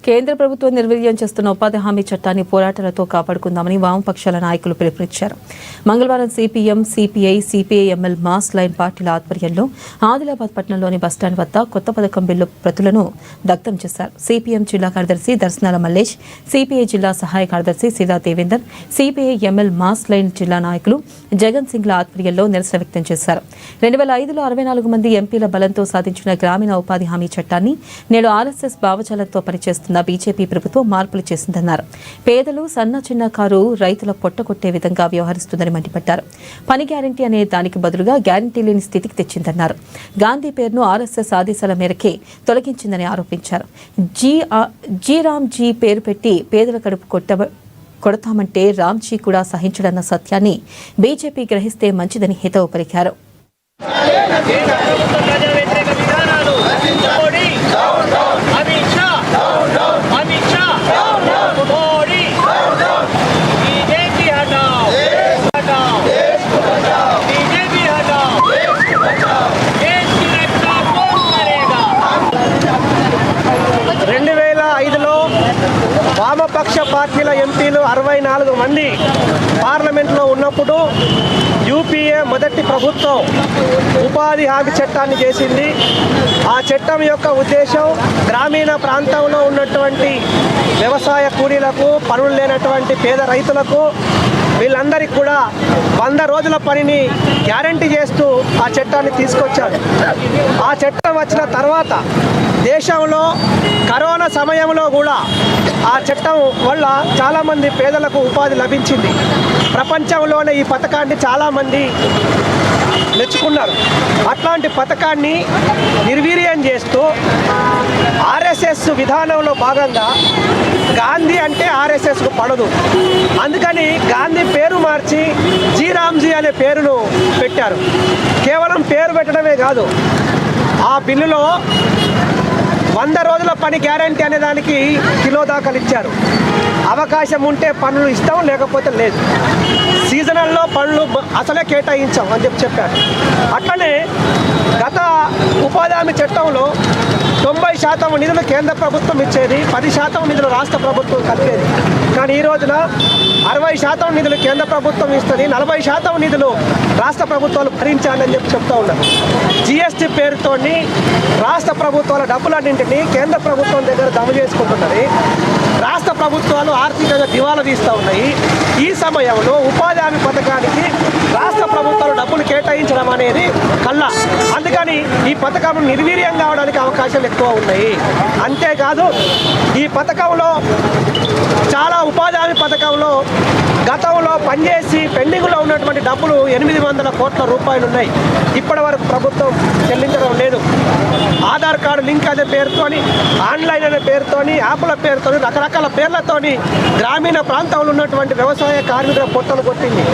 కేంద్ర ప్రభుత్వం నిర్వీర్యం చేస్తున్న ఉపాధి హామీ చట్టాన్ని పోరాటాలతో కాపాడుకుందామని వామపక్షాల నాయకులు పిలుపునిచ్చారు. మంగళవారం CPM, CPI, CPIML mass line పార్టీల ఆధ్వర్యంలో ఆదిలాబాద్ పట్టణంలోని బస్టాండ్ వద్ద కొత్త పథకం బిల్లు ప్రతులను దగ్ధం చేశారు. సిపిఎం జిల్లా కార్యదర్శి దర్శనాల మల్లేష్, సిపిఐ జిల్లా సహాయ కార్యదర్శి సీదా దేవేందర్, సిపిఐఎంఎల్ మాస్ లైన్ జిల్లా నాయకులు జగన్ సింగ్ల ఆధ్వర్యంలో నిరసన వ్యక్తం చేశారు. 2005లో 64 మంది ఎంపీల బలంతో సాధించిన గ్రామీణ ఉపాధి హామీ చట్టాన్ని నేడు ఆర్ఎస్ఎస్ భావజాలంతో పనిచేస్తున్న బీజేపీ ప్రభుత్వం మార్పులు చేసిందన్నారు. పేదలు, సన్న చిన్నకారు రైతుల పొట్టకొట్టే విధంగా వ్యవహరిస్తుందని మండిపడ్డారు. పని గ్యారంటీ అనే దానికి బదులుగా గ్యారంటీ లేని స్థితికి తెచ్చిందన్నారు. గాంధీ పేరును ఆర్ఎస్ఎస్ ఆదేశాల మేరకే తొలగించిందని ఆరోపించారు. జీ రామ్జీ పేరు పెట్టి పేదల కడుపు కొడతామంటే రామ్జీ కూడా సహించడన్న సత్యాన్ని బీజేపీ గ్రహిస్తే మంచిదని హితవు పలికారు. వామపక్ష పార్టీల ఎంపీలు 64 మంది పార్లమెంట్లో ఉన్నప్పుడు యూపీఏ మొదటి ప్రభుత్వం ఉపాధి హామీ చట్టాన్ని చేసింది. ఆ చట్టం యొక్క ఉద్దేశం గ్రామీణ ప్రాంతంలో ఉన్నటువంటి వ్యవసాయ కూలీలకు, పనులు లేనటువంటి పేద రైతులకు, వీళ్ళందరికీ కూడా 100 రోజుల పనిని గ్యారంటీ చేస్తూ ఆ చట్టాన్ని తీసుకొచ్చారు. ఆ చట్టం వచ్చిన తర్వాత దేశంలో కరోనా సమయంలో కూడా ఆ చట్టం వల్ల చాలామంది పేదలకు ఉపాధి లభించింది. ప్రపంచంలోనే ఈ పథకాన్ని చాలామంది మెచ్చుకున్నారు. అట్లాంటి పథకాన్ని నిర్వీర్యం చేస్తూ ఆర్ఎస్ఎస్ విధానంలో భాగంగా గాంధీ అంటే ఆర్ఎస్ఎస్కు పడదు, అందుకని గాంధీ పేరు మార్చి జీ రామ్జీ అనే పేరును పెట్టారు. కేవలం పేరు పెట్టడమే కాదు, ఆ బిల్లులో 100 రోజుల పని గ్యారంటీ అనే దానికి కిలో దాఖలు ఇచ్చారు. అవకాశం ఉంటే పనులు ఇస్తాం, లేకపోతే లేదు. సీజనల్లో పనులు అసలే కేటాయించాం అని చెప్పారు. అట్లనే గత ఉపాధి హామీ చట్టంలో 90% నిధులు కేంద్ర ప్రభుత్వం ఇచ్చేది, 10% నిధులు రాష్ట్ర ప్రభుత్వం కలిపేది. కానీ ఈ రోజున 60% నిధులు కేంద్ర ప్రభుత్వం ఇస్తుంది, 40% నిధులు రాష్ట్ర ప్రభుత్వాలు భరించాలని చెప్తూ ఉన్నారు. జిఎస్టీ పేరుతోని రాష్ట్ర ప్రభుత్వాల డబ్బులన్నింటినీ కేంద్ర ప్రభుత్వం దగ్గర జమ చేసుకుంటున్నది. రాష్ట్ర ప్రభుత్వాలు ఆర్థికంగా దివాలా తీస్తూ ఉన్నాయి. ఈ సమయంలో ఉపాధి హామీ పథకానికి రాష్ట్ర ప్రభుత్వాలు డబ్బులు కేటాయించడం అనేది కల్లా. అందుకని ఈ పథకం నిర్వీర్యం కావడానికి అవకాశాలు ఎక్కువ ఉన్నాయి. అంతేకాదు, ఈ పథకంలో చాలా ఉపాధి హామీ పథకంలో గతంలో పనిచేసి పెండింగ్లో ఉన్నటువంటి డబ్బులు 800 కోట్ల రూపాయలు ఉన్నాయి. ఇప్పటి వరకు ప్రభుత్వం చెల్లించడం లేదు. ఆధార్ కార్డు లింక్ అనే పేరుతోని, ఆన్లైన్ అనే పేరుతోని, యాప్ల పేరుతోని, రకరకాల పేర్లతోని గ్రామీణ ప్రాంతంలో ఉన్నటువంటి వ్యవసాయ కార్మికుల పొట్టలు కొట్టింది.